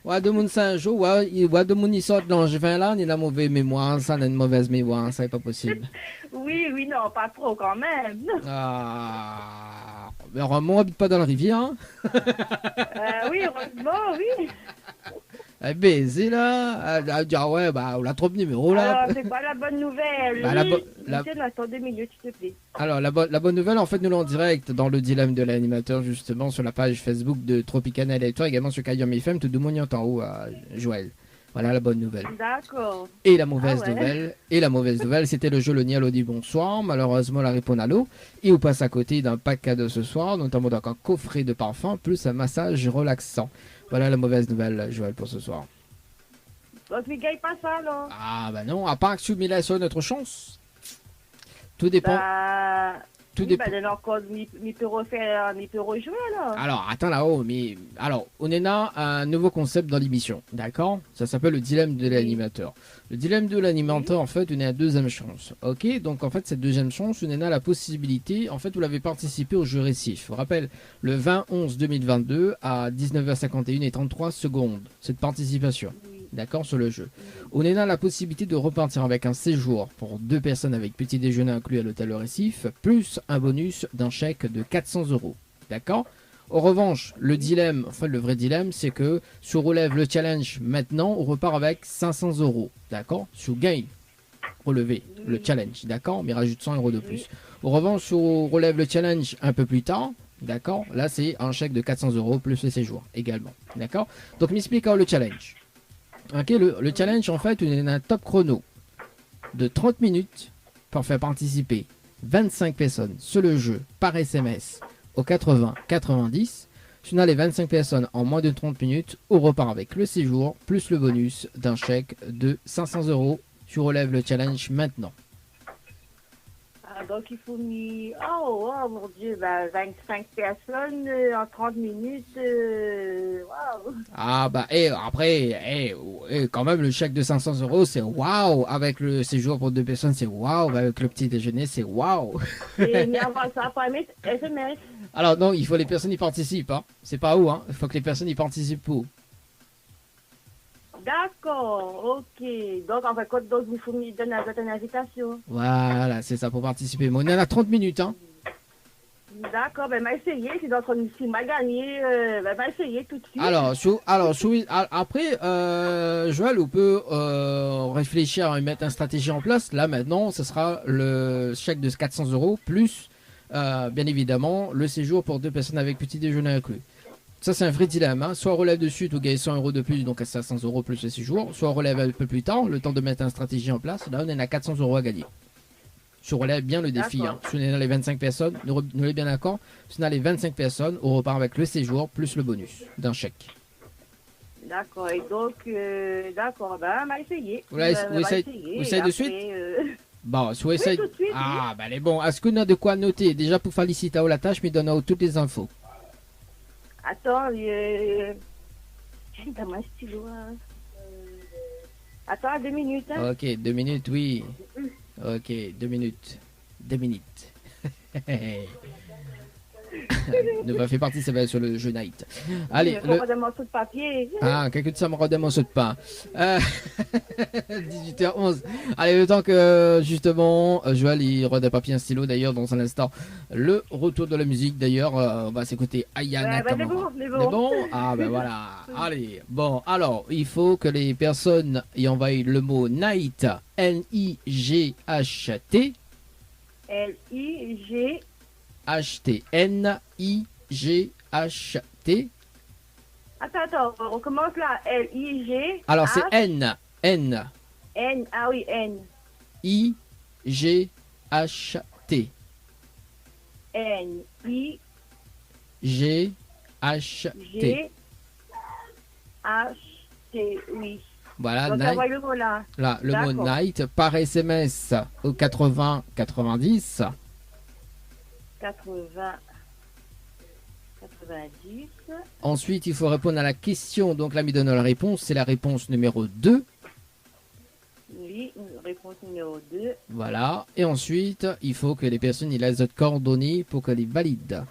S2: Ouais, de mon singe, ouais, de monissot l'angevin là, il a mauvaise mémoire, ça, il a une mauvaise mémoire, ça, c'est pas possible.
S8: Oui, non, pas trop quand même.
S2: Ah, mais on habite pas dans la rivière, hein.
S8: Oui, heureusement, oui.
S2: Baiser là, ah ouais, bah, on l'a trop de numéros là.
S8: Alors, c'est quoi la bonne nouvelle?
S2: Bah,
S8: Attends 2 minutes, s'il te plaît.
S2: Alors, la bonne nouvelle, en fait, nous l'en direct dans le dilemme de l'animateur, justement, sur la page Facebook de Tropicana Elector, également sur Kayom FM, tout le monde y entend en haut, Joël. Voilà la bonne nouvelle.
S8: D'accord.
S2: Et la mauvaise nouvelle, c'était le jeu Le Nialo dit bonsoir. Malheureusement, la réponse à l'eau. Et on passe à côté d'un pack cadeau ce soir, notamment donc un coffret de parfum, plus un massage relaxant. Voilà la mauvaise nouvelle, Joël, pour ce soir.
S8: Donc, ne gagne pas ça, là.
S2: Ah, bah non, à part que tu mets sur notre chance. Tout dépend. Tout dépend.
S8: Bah, encore, il peut refaire, il peut rejouer, là.
S2: Alors, attends là-haut, mais. Alors, on est là à un nouveau concept dans l'émission, d'accord? Ça s'appelle le dilemme de l'animateur. Le dilemme de l'animateur, en fait, on est à deuxième chance, ok? Donc, en fait, cette deuxième chance, on est là à la possibilité. En fait, vous l'avez participé au jeu récif. Je vous rappelle, le 20-11-2022 à 19h51 et 33 secondes, cette participation. D'accord, sur le jeu. On est là à la possibilité de repartir avec un séjour pour 2 personnes avec petit déjeuner inclus à l'hôtel Le Récif, plus un bonus d'un chèque de 400 €. D'accord? En revanche, le dilemme, enfin le vrai dilemme, c'est que si on relève le challenge maintenant, on repart avec 500 €. D'accord? Si on gagne, relever le challenge, d'accord? Mais rajoute 100 € de plus. En revanche, si on relève le challenge un peu plus tard, d'accord? Là, c'est un chèque de 400 € plus le séjour également. D'accord? Donc, m'explique le challenge. Ok, le challenge, en fait, on a un top chrono de 30 minutes pour faire participer 25 personnes sur le jeu par SMS au 80-90. Si on a les 25 personnes en moins de 30 minutes, on repart avec le séjour plus le bonus d'un chèque de 500 €. Tu relèves le challenge maintenant.
S8: Donc, il faut mis... Oh, mon Dieu, 25 personnes en 30 minutes. Waouh.
S2: Ah, bah, et après, quand même, le chèque de 500 €, c'est waouh. Avec le séjour pour 2 personnes, c'est waouh. Avec le petit déjeuner, c'est waouh.
S8: Et mais avant ça, par SMS.
S2: Alors, non, il faut les personnes y participent. Hein. C'est pas où, hein. Il faut que les personnes y participent où.
S8: D'accord, ok. Donc, en fait, donc, il faut me donner une invitation.
S2: Voilà, c'est ça, pour participer. Mais on est à 30 minutes, hein.
S8: D'accord, ben, m'a essayé. Si m'a gagné, m'a essayé tout de suite.
S2: Après, Joël, on peut réfléchir et mettre une stratégie en place. Là, maintenant, ce sera le chèque de 400 € plus, bien évidemment, le séjour pour 2 personnes avec petit déjeuner inclus. Ça, c'est un vrai dilemme. Hein. Soit on relève dessus, tu gagnes 100 € de plus, donc à 500 € plus le séjour. Soit on relève un peu plus tard, le temps de mettre une stratégie en place. Là, on est à 400 € à gagner. Si on relève bien le défi. Hein. Si on est dans les 25 personnes, nous sommes bien d'accord. Si on a les 25 personnes, on repart avec le séjour plus le bonus d'un chèque.
S8: D'accord, et donc, d'accord, ben, m'a essayé.
S2: Vous essayez de suite Bon, si vous essayez...
S8: tout de suite,
S2: ben, elle est bon. Est-ce qu'on a de quoi noter? Déjà, pour féliciter la tâche, mais donne toutes les infos.
S8: Attends, dans mon stylo. Attends, 2 minutes. Hein.
S2: Ok, 2 minutes, oui. Ok, 2 minutes. 2 minutes. Ne va faire partie, ça va être sur le jeu Night. Allez,
S8: un morceau de papier.
S2: Ah, quelqu'un de ça me rend un morceau de pain. 18h11. Allez, le temps que, justement, Joël, il rode un papier, un stylo, d'ailleurs, dans un instant. Le retour de la musique, d'ailleurs, on va s'écouter Ayana Kamura.
S8: C'est bon.
S2: Ah, ben voilà. Allez, bon, alors, il faut que les personnes y envoient le mot Night, N-I-G-H-T.
S8: L-I-G.
S2: H-T. N-I-G-H-T.
S8: Attends, on recommence là. L-I-G.
S2: Alors, c'est N. N.
S8: N, ah oui, N.
S2: I-G-H-T.
S8: N-I.
S2: G-H-T. H-T.
S8: G-H-T, oui.
S2: Voilà,
S8: Donc,
S2: night.
S8: envoie le mot là.
S2: Là, le mot
S8: D'accord.
S2: night par SMS au 80 90.
S8: 80, 90.
S2: Ensuite, il faut répondre à la question. Donc là, il donne la réponse. C'est la réponse numéro 2.
S8: Oui, réponse numéro 2.
S2: Voilà. Et ensuite, il faut que les personnes aient les autres coordonnées pour qu'elles les valident.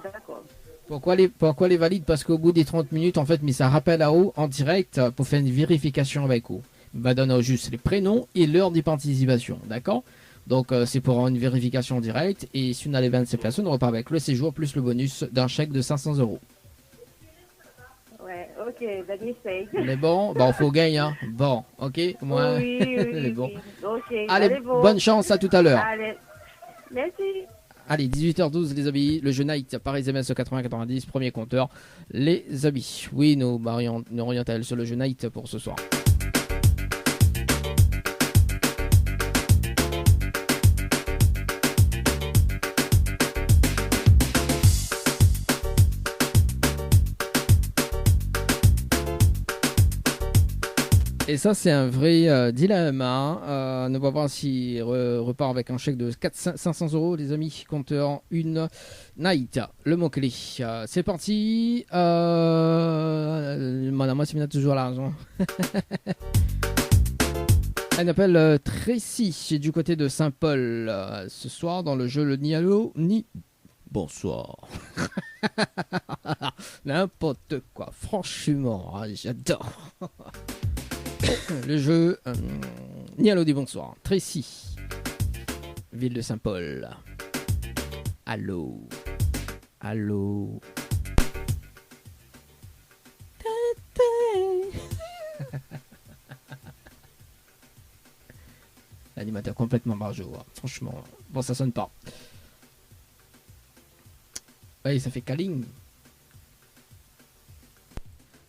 S8: D'accord.
S2: Pourquoi les valide? Parce qu'au bout des 30 minutes, en fait, mais ça rappelle à eux en direct pour faire une vérification avec eux. Il va donner juste les prénoms et l'heure de participation. D'accord? Donc, c'est pour avoir une vérification directe. Et si on a les 27 personnes, on repart avec le séjour plus le bonus d'un chèque de 500 €.
S8: Ouais, ok, ben essaye.
S2: Mais bon, il faut gagner. Hein. Bon, ok? Moi,
S8: Oui,
S2: les
S8: oui,
S2: bons.
S8: oui. Ok,
S2: Allez,
S8: bon.
S2: bonne chance, à tout à l'heure.
S8: Allez, merci.
S2: Allez, 18h12, les amis. Le jeu Night par SMS 80-90, premier compteur. Les amis. Oui, nous orientons sur le jeu Night pour ce soir. Et ça, c'est un vrai dilemme. Hein. On va voir s'il repart avec un chèque de 500 €, les amis. Compteur une night. Le mot-clé. C'est parti. Madame, moi, c'est toujours là. Elle appelle Tracy, du côté de Saint-Paul. Ce soir, dans le jeu Le Ni Allô, Ni Bonsoir. N'importe quoi. Franchement, j'adore. Le jeu Ni Allô, Ni Bonsoir. Tracy, ville de Saint-Paul. Allô. Allô. L'animateur complètement barjot. Franchement, bon, ça sonne pas. Oui, ça fait câling.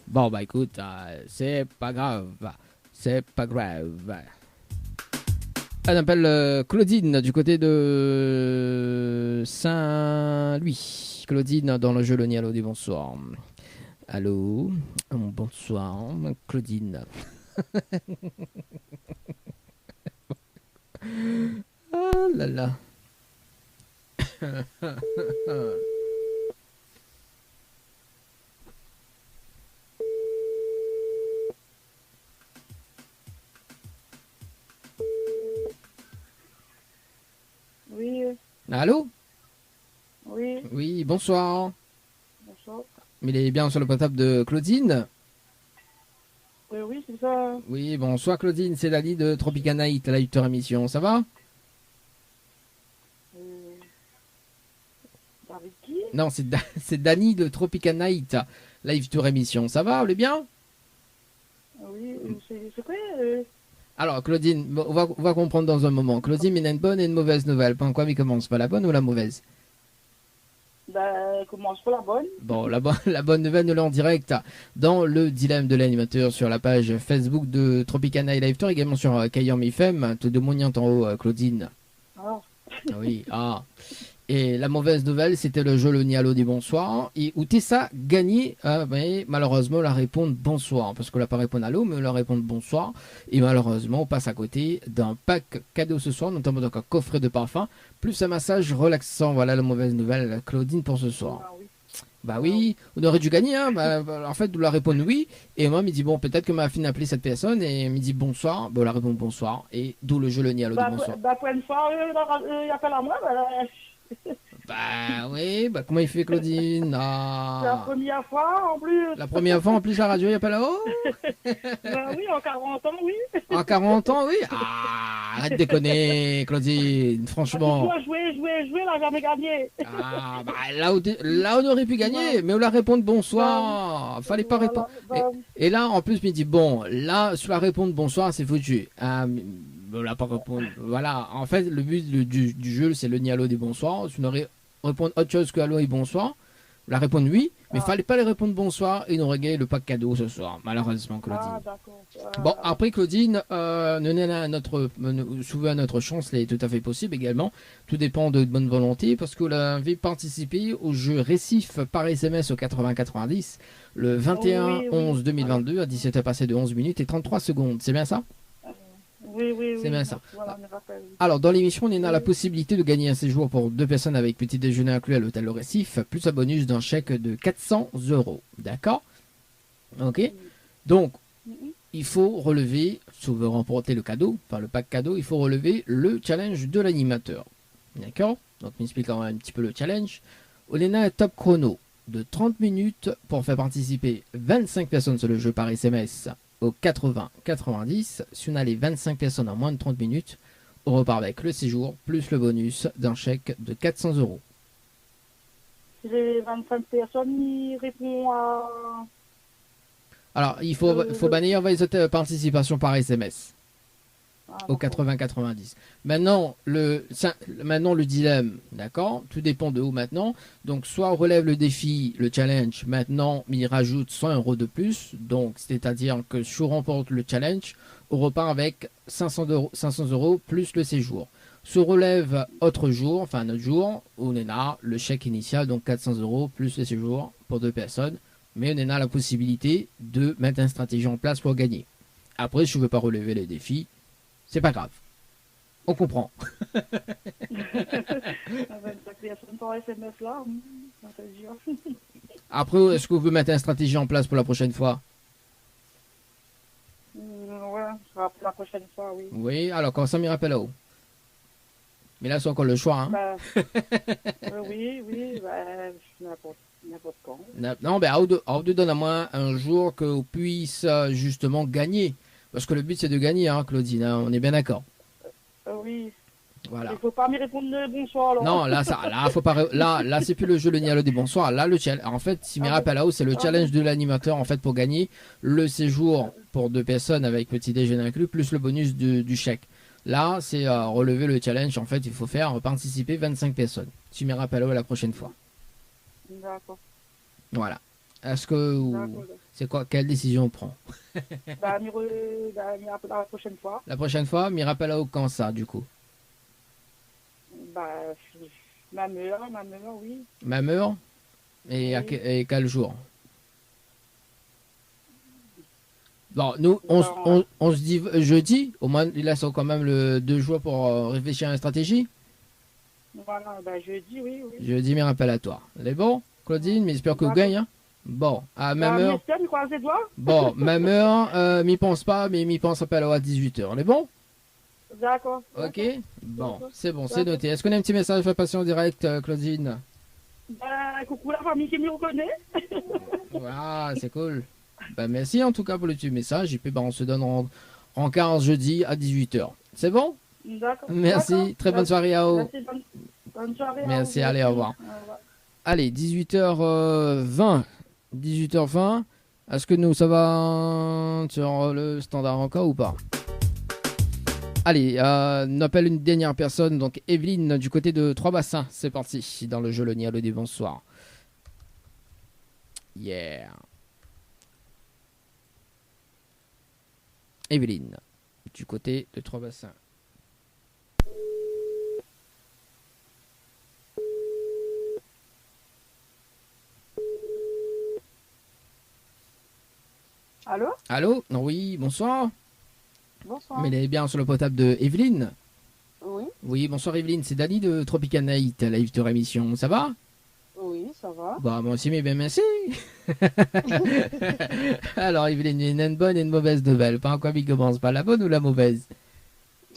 S2: Bon, bah écoute, c'est pas grave. C'est pas grave. Elle appelle Claudine du côté de Saint-Louis. Claudine dans le jeu Le Ni Allô, Ni Bonsoir. Allô. Bonsoir, Claudine. Oh là là.
S8: Oui,
S2: Allô?
S8: oui,
S2: Oui, bonsoir.
S8: bonsoir.
S2: Il est bien sur le portable de Claudine?
S8: Oui, oui, c'est ça.
S2: Oui, bonsoir Claudine, c'est Dani de Tropica Night, la Victor émission, ça va?
S8: Avec qui?
S2: Non, c'est Dani de Tropica Night, Live Tour émission, ça va, on est bien?
S8: Oui, c'est quoi
S2: Alors Claudine, on va comprendre dans un moment. Claudine, il a une bonne et une mauvaise nouvelle. Par quoi il commence? Pas la bonne ou la mauvaise?
S8: Bah, commence pour la bonne.
S2: Bon, la bonne nouvelle, nous l'avons en direct dans le dilemme de l'animateur sur la page Facebook de Tropica Night Live Tour, également sur Kayam FM, tout de moignant en haut, Claudine.
S8: Ah.
S2: Oui, ah. Et la mauvaise nouvelle, c'était le jeu Le Ni Allô, Ni Bonsoir, et où Tessa gagnait, mais malheureusement, la réponse bonsoir, parce qu'on n'a pas répondu allô, mais on leur répond bonsoir, et malheureusement, on passe à côté d'un pack cadeau ce soir, notamment donc un coffret de parfum, plus un massage relaxant. Voilà la mauvaise nouvelle, Claudine, pour ce soir.
S8: Ah oui.
S2: Bah oui, on aurait dû gagner, hein. En fait, on leur répond oui, et moi, il me dit bon, peut-être que ma fille a appelé cette personne, et il me dit bonsoir, bon, on leur répond bonsoir, et d'où le jeu Le Ni Allô, Ni Bonsoir.
S8: Bah, pour une fois, il appelle à moi, bah,
S2: Bah oui, bah comment il fait Claudine?
S8: c'est la
S2: Ah.
S8: première fois en plus.
S2: La première fois en plus la radio il n'y a pas là-haut?
S8: Bah oui, en 40 ans, oui.
S2: En 40 ans, oui? Ah, arrête de déconner Claudine, franchement.
S8: Jouer, là, jamais gagné.
S2: Ah, bah là on aurait pu gagner, mais on la répond bonsoir. Fallait pas répondre.
S8: Bah,
S2: Et là en plus il me dit bon, là sur la réponse bonsoir c'est foutu. Ah, mais on l'a pas répondu. Voilà, en fait le but du jeu c'est Le Ni Allô, Ni Bonsoir. Si on aurait répondre autre chose que allô et bonsoir, La répondre oui, mais
S8: Ah.
S2: fallait pas les répondre bonsoir et nous régler le pack cadeau ce soir, malheureusement, Claudine.
S8: Ah, d'accord.
S2: Bon, après Claudine, souvent notre chance, elle est tout à fait possible également. Tout dépend de bonne volonté, parce que vous avez participé au jeu Récif par SMS au 80-90 le 21-11-2022 à 17h passé de 11 minutes et 33 secondes. C'est bien ça?
S8: Oui, oui,
S2: C'est
S8: oui.
S2: bien ça.
S8: Voilà, me rappelle.
S2: Alors, dans l'émission, on a la possibilité de gagner un séjour pour 2 personnes avec petit déjeuner inclus à l'hôtel Le Récif, plus un bonus d'un chèque de 400 €. D'accord? Ok? Donc, il faut relever, si vous voulez remporter le cadeau, enfin le pack cadeau, il faut relever le challenge de l'animateur. D'accord? Donc, on explique un petit peu le challenge. Olena est top chrono de 30 minutes pour faire participer 25 personnes sur le jeu par SMS au 80-90. Si on a les 25 personnes en moins de 30 minutes, on repart avec le séjour plus le bonus d'un chèque de 400 €.
S8: Si les 25 personnes, ils répondent à...
S2: Alors, il faut bannir les participations par SMS.
S8: Ah,
S2: Au
S8: d'accord.
S2: 80-90. Maintenant le dilemme, d'accord? Tout dépend de où maintenant. Donc, soit on relève le défi, le challenge, maintenant, mais il rajoute 100 € de plus. Donc, c'est-à-dire que si on remporte le challenge, on repart avec 500 € plus le séjour. Se relève autre jour, enfin un autre jour, on est là, le chèque initial, donc 400 € plus le séjour pour 2 personnes. Mais on est là la possibilité de mettre une stratégie en place pour gagner. Après, si je ne veux pas relever les défis, c'est pas grave. On comprend.
S8: 25 personnes par SMS là, ça fait dur.
S2: Après, est-ce que vous pouvez mettre une stratégie en place pour la prochaine fois?
S8: Ouais, ça sera pour la prochaine fois, oui.
S2: Oui, alors quand ça m'y rappelle là-haut. Mais là, c'est encore le choix. Hein.
S8: Bah, oui, bah, n'importe quand.
S2: Non, ben, on vous donne à moi un jour que vous puissiez justement gagner. Parce que le but, c'est de gagner, hein, Claudine. Hein, on est bien d'accord.
S8: Oui.
S2: Voilà.
S8: Il faut pas m'y répondre bonsoir, alors.
S2: Non, là, faut pas. Là, c'est plus le jeu le Nialo des bonsoirs. Là, le challenge. En fait, si me rappelle là-haut, c'est le challenge de l'animateur en fait pour gagner le séjour pour 2 personnes avec petit déjeuner inclus plus le bonus du chèque. Là, c'est relever le challenge. En fait, il faut faire participer 25 personnes. Si me rappelle là-haut la prochaine fois.
S8: D'accord.
S2: Voilà. Est-ce que c'est quoi? Quelle décision on prend?
S8: Bah, m'y rappelle la prochaine fois.
S2: La prochaine fois, me rappelle là-haut quand ça, du coup?
S8: Bah, ma mère, oui.
S2: Même heure et,
S8: Oui.
S2: et quel jour? Bon, nous, on se dit jeudi. Au moins, il laisse quand même 2 jours pour réfléchir à une stratégie.
S8: Voilà, bah, jeudi, oui.
S2: Jeudi, me rappelle à toi. Elle est bon, Claudine? Mais j'espère que vous gagnez. Hein? Bon, à même heure.
S8: Tu croises les doigts?
S2: Bon, même heure, m'y pense pas, mais m'y pense appelle à 18h. On est bon?
S8: D'accord.
S2: Ok? Bon, c'est bon, c'est noté. Est-ce qu'on a un petit message à faire passer en direct, Claudine?
S8: Bah, coucou la famille qui me reconnaît.
S2: Voilà, c'est cool. Bah, merci en tout cas pour le petit message. Et puis, bah, on se donne en 15 jeudi à 18h. C'est bon?
S8: D'accord.
S2: Merci.
S8: D'accord.
S2: Très bonne soirée à vous.
S8: Merci, bonne soirée.
S2: Merci,
S8: à vous.
S2: allez, au revoir.
S8: Au revoir.
S2: Allez, 18h20. 18h20. Est-ce que nous, ça va sur le standard encore ou pas? Allez, on appelle une dernière personne, donc Evelyne du côté de Trois-Bassins. C'est parti, dans le jeu Le Nialo des bonsoirs. Yeah. Evelyne, du côté de Trois-Bassins.
S8: Allô?
S2: Allô? Oui, bonsoir.
S8: Bonsoir.
S2: Mais elle est bien sur le potable de Evelyne.
S8: Oui,
S2: Oui, bonsoir Evelyne, c'est Dani de Tropical Night, la live de émission. Ça va?
S8: oui, ça va.
S2: Bah, moi aussi, mais bien merci. Alors, Evelyne, il y a une bonne et une mauvaise nouvelle. Par quoi il commence? Pas la bonne ou la mauvaise?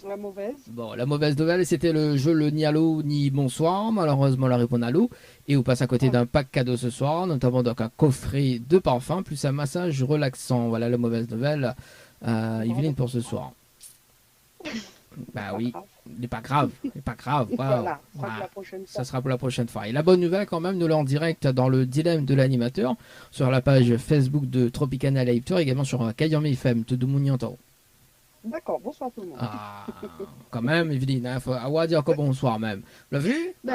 S8: La mauvaise?
S2: Bon, la mauvaise nouvelle, c'était le jeu le ni allô ni bonsoir. Malheureusement, la réponse allô. Et on passe à côté d'un pack cadeau ce soir, notamment donc un coffret de parfum plus un massage relaxant. Voilà la mauvaise nouvelle, Evelyne, pour ce soir. Bah oui, c'est pas grave, c'est pas grave.
S8: Voilà, ça sera
S2: Voilà.
S8: pour la prochaine fois.
S2: Ça sera pour la prochaine fois. Et la bonne nouvelle, quand même, nous l'en direct dans le dilemme de l'animateur sur la page Facebook de Tropicana Live Tour, également sur Kayami FM, tout le monde y entend.
S9: D'accord, bonsoir tout le monde.
S2: Ah, quand même, Evelyne, il faut avoir dire que bonsoir même. Vous l'avez vu?
S9: Oui,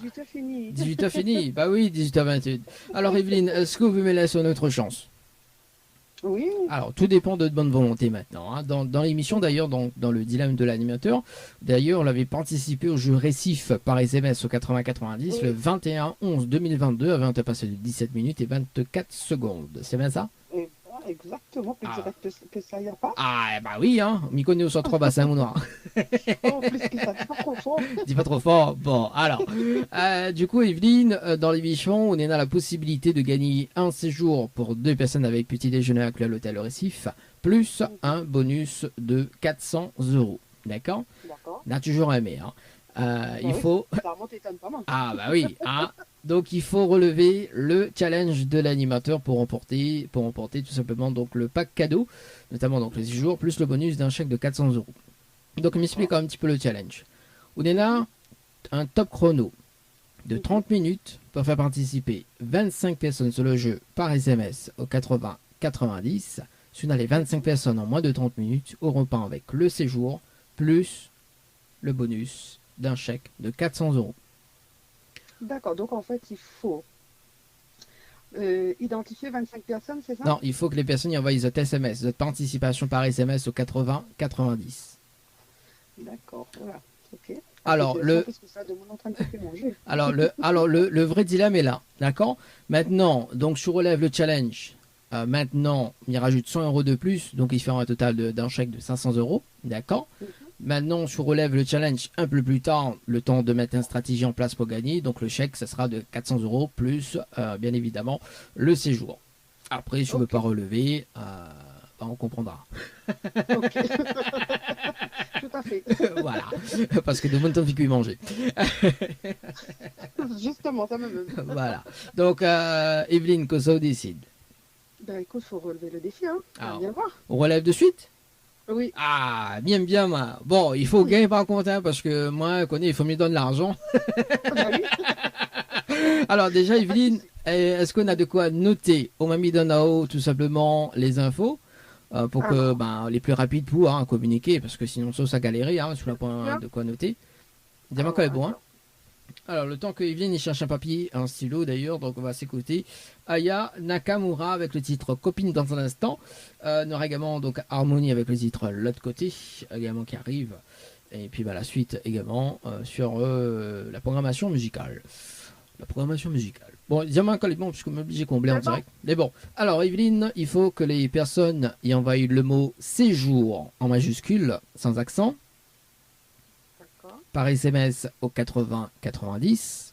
S9: 18h fini.
S2: 18h fini. Bah oui, 18h28. Alors, Evelyne, est-ce que vous me laissez une autre chance?
S9: Oui.
S2: Alors, tout dépend de votre bonne volonté maintenant. Hein. Dans l'émission, d'ailleurs, dans le dilemme de l'animateur, d'ailleurs, on avait participé au jeu Récif par SMS au 80-90 le 21-11-2022 avant de passer de 17 minutes et 24 secondes. C'est bien ça?
S9: Exactement, plus direct que ça y a pas.
S2: Ah, bah oui, hein. M'y connaît au 3 bassin ou noir.
S9: En plus que ça, dis pas trop fort.
S2: Dis pas trop fort. Bon, alors, du coup, Evelyne, dans l'émission, on a la possibilité de gagner un séjour pour 2 personnes avec petit déjeuner inclus à l'hôtel Récif, plus un bonus de 400 €. D'accord?
S9: D'accord.
S2: On a toujours aimé, hein. Il faut.
S9: Ça remonte étonne pas mal.
S2: Ah, bah oui, hein. Donc il faut relever le challenge de l'animateur pour remporter tout simplement donc le pack cadeau, notamment donc les 6 jours, plus le bonus d'un chèque de 400 €. Donc on m'explique un petit peu le challenge. On est là, un top chrono de 30 minutes pour faire participer 25 personnes sur le jeu par SMS au 80-90. Si on a les 25 personnes en moins de 30 minutes, au repas avec le séjour, plus le bonus d'un chèque de 400 €.
S9: D'accord, donc en fait, il faut identifier 25 personnes, c'est ça?
S2: Non, il faut que les personnes y envoient votre SMS, votre participation par SMS au 80-90.
S9: D'accord, voilà, ok.
S2: Alors,
S9: Parce que ça demande en train de se faire manger.
S2: alors, le vrai dilemme est là, d'accord? Maintenant, donc je relève le challenge. Maintenant, il rajoute 100 € de plus, donc il fait un total d'un chèque de 500 €, d'accord? Maintenant, je relève le challenge un peu plus tard, le temps de mettre une stratégie en place pour gagner. Donc, le chèque, ça sera de 400 € plus, bien évidemment, le séjour. Après, si on ne veut pas relever, on comprendra.
S9: Ok. Tout à fait.
S2: Voilà. Parce que de mon temps, fait que manger.
S9: Justement, ça me.
S2: Voilà. Donc, Evelyne, que ça décide?
S9: Ben écoute, faut relever le défi, hein.
S2: Alors,
S9: Viens voir.
S2: on relève de suite?
S9: Oui.
S2: Ah, bien, moi. Bon, il faut gagner par contre, hein, parce que moi, je connais, il faut me donner de l'argent. Alors, déjà, Evelyne, est-ce qu'on a de quoi noter? On m'a mis dans la haut, tout simplement, les infos, pour que les plus rapides pour communiquer, parce que sinon, ça galérait, sur le point de quoi noter. Dis-moi quand est bon, hein. Alors, le temps que Evelyne il cherche un papier, un stylo d'ailleurs, donc on va s'écouter Aya Nakamura avec le titre Copine dans un instant. On aura également donc Harmonie avec le titre L'autre côté, également qui arrive. Et puis la suite également sur la programmation musicale. Bon, dis-moi quand est bon, puisque m'oblige combler en direct. Mais bon, alors Evelyne, il faut que les personnes y envoient le mot séjour en majuscule, sans accent. Par SMS au 80-90.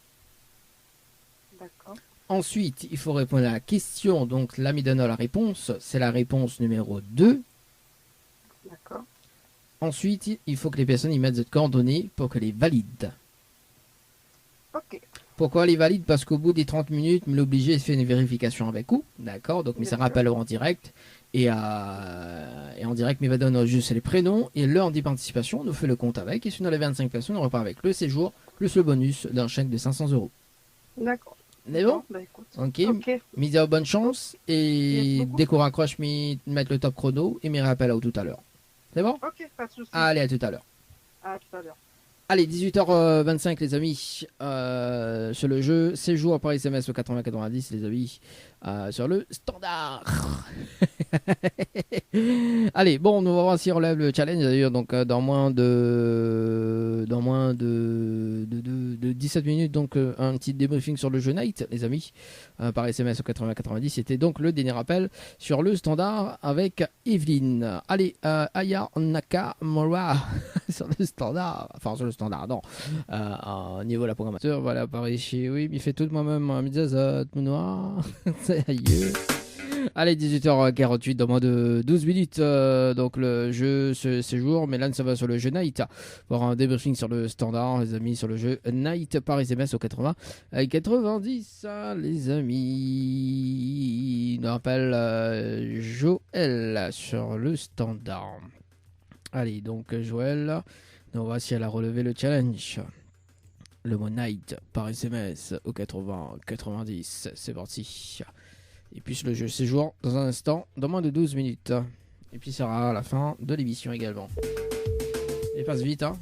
S9: D'accord.
S2: Ensuite, il faut répondre à la question. Donc, l'ami donne la réponse. C'est la réponse numéro 2.
S9: D'accord.
S2: Ensuite, il faut que les personnes y mettent des coordonnées pour que les valident.
S9: Ok.
S2: Pourquoi les valide? Parce qu'au bout des 30 minutes, me l'obliger de faire une vérification avec vous. D'accord? Donc, mais ça rappelle en direct. Et en direct, mais va donner juste les prénoms et l'heure de participation. On nous fait le compte avec. Et si on a les 25 personnes, on repart avec le séjour plus le bonus d'un chèque de 500 €.
S9: D'accord.
S2: Mais bon,
S9: bah, écoute.
S2: ok. Mise à bonne chance. Et dès qu'on raccroche, mettre le top chrono et mes rappels à tout à l'heure. C'est bon?
S9: Ok, pas de soucis.
S2: Allez, à tout à l'heure.
S9: À tout à l'heure.
S2: Allez, 18h25 les amis, sur le jeu, séjour par SMS au 80-90 les amis, sur le standard. Allez, bon, on va voir si on relève le challenge d'ailleurs, donc dans moins de 17 minutes, donc un petit débriefing sur le jeu Night les amis, par SMS au 80-90, c'était donc le dernier rappel sur le standard avec Evelyne. Allez, Aya Nakamura sur le standard, enfin sur le standard, non, au niveau de la programmateur, voilà, pareil chez, oui, il fait tout moi-même, Midzazot, Mounoir, c'est aïeux. Allez, 18h48, dans moins de 12 minutes, donc le jeu séjour, mais là ça va sur le jeu Night, pour un débriefing sur le standard, les amis, sur le jeu Night par SMS au 80-90, les amis, on rappelle Joël sur le standard. Allez, donc Joël, on va si elle a relevé le challenge. Le mot Night par SMS au 80-90, c'est parti. Et puis le jeu séjour dans un instant, dans moins de 12 minutes. Et puis, ça sera à la fin de l'émission également. Et passe vite, hein.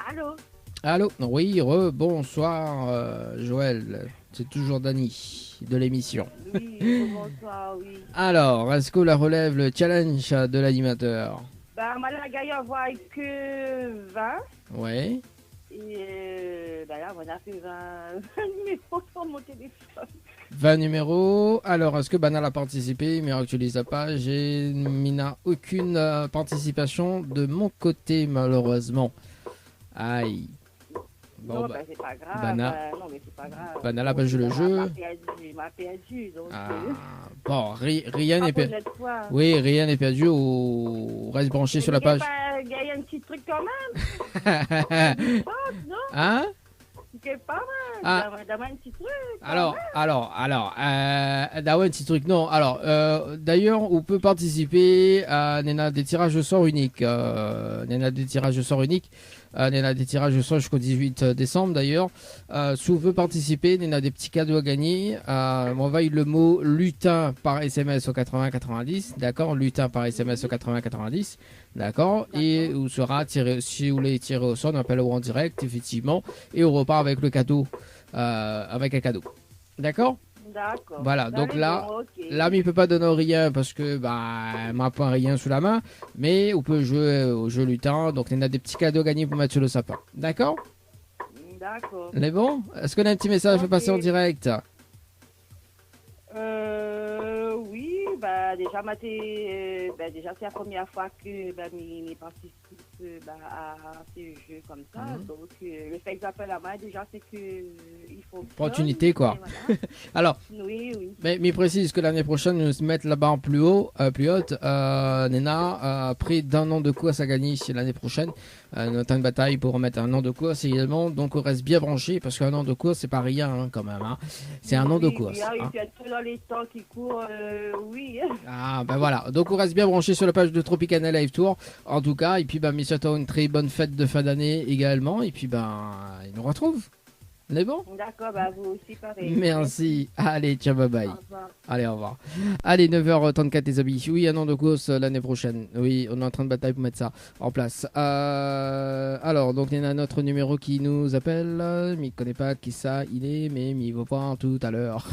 S8: Allô?
S2: Allô, oui, bonsoir Joël, c'est toujours Dany de l'émission.
S8: Oui, bonsoir, oui.
S2: Alors, est-ce que la relève le challenge de l'animateur?
S8: Bah, moi, la gagne envoie que 20.
S2: Ouais.
S8: Et bah là, on a fait 20 numéros sur mon téléphone.
S2: 20 numéros. Alors, est-ce que Banal a participé? Mais actualise la page et Mina, aucune participation de mon côté, malheureusement. Aïe. Bon,
S8: Non, bah, c'est pas grave.
S2: Bana.
S8: Non, mais c'est pas grave.
S2: Banal a pas joué le jeu.
S8: Il m'a perdu, donc...
S2: Bon, rien n'est perdu. Oui, rien n'est perdu. On reste branché sur la page.
S8: Il y a un petit truc quand même. Non?
S2: Hein?
S8: C'est pas mal.
S2: Ah.
S8: D'avoir un petit truc.
S2: Alors, d'avoir un petit truc, non. Alors, d'ailleurs, on peut participer à Nena des tirages au sort uniques. Nena des tirages au sort uniques. Nena des tirages au sort jusqu'au 18 décembre, d'ailleurs. Si on veut participer, Nena des petits cadeaux à gagner. M'envoie le mot lutin par SMS au 80-90. D'accord? Lutin par SMS au 80-90. D'accord? Et on sera tiré, si vous voulez tirer au sort, on appelle en direct, effectivement. Et on repart avec le cadeau. Avec un cadeau. D'accord?
S8: D'accord.
S2: Voilà, donc là, l'ami ne peut pas donner rien parce que elle m'a pas rien sous la main, mais on peut jouer au jeu lutin, donc il y a des petits cadeaux gagnés pour mettre sur le sapin. D'accord?
S8: D'accord.
S2: On est bon? Est-ce qu'on a un petit message à passer en direct?
S8: Oui, bah déjà, déjà c'est la première fois que m'y participe à ce jeu comme ça. Donc le fait que j'appelle à moi déjà c'est que il faut
S2: opportunité quoi. Voilà. Alors,
S8: oui.
S2: Mais précise que l'année prochaine nous mettre la barre plus haute. Nena, près d'un an de course à gagner l'année prochaine. Notre une bataille pour remettre un an de course également. Donc on reste bien branché parce qu'un an de course c'est pas rien hein, quand même. Hein. C'est un an de course.
S8: Oui,
S2: hein.
S8: dans les temps qui courent, oui.
S2: Ah ben voilà. Donc on reste bien branché sur la page de Tropicana Live Tour. En tout cas, et puis souhaitons une très bonne fête de fin d'année également. Et puis il nous retrouve. On est bon?
S8: D'accord, vous aussi pareil.
S2: Merci. Allez, ciao, bye bye.
S8: Au revoir.
S2: Allez, au revoir. Allez, 9h34 les amis. Oui, un an de course l'année prochaine. Oui, on est en train de batailler pour mettre ça en place. Alors, donc il y a notre numéro qui nous appelle. Mais il ne connaît pas qui ça il est, mais il va voir tout à l'heure.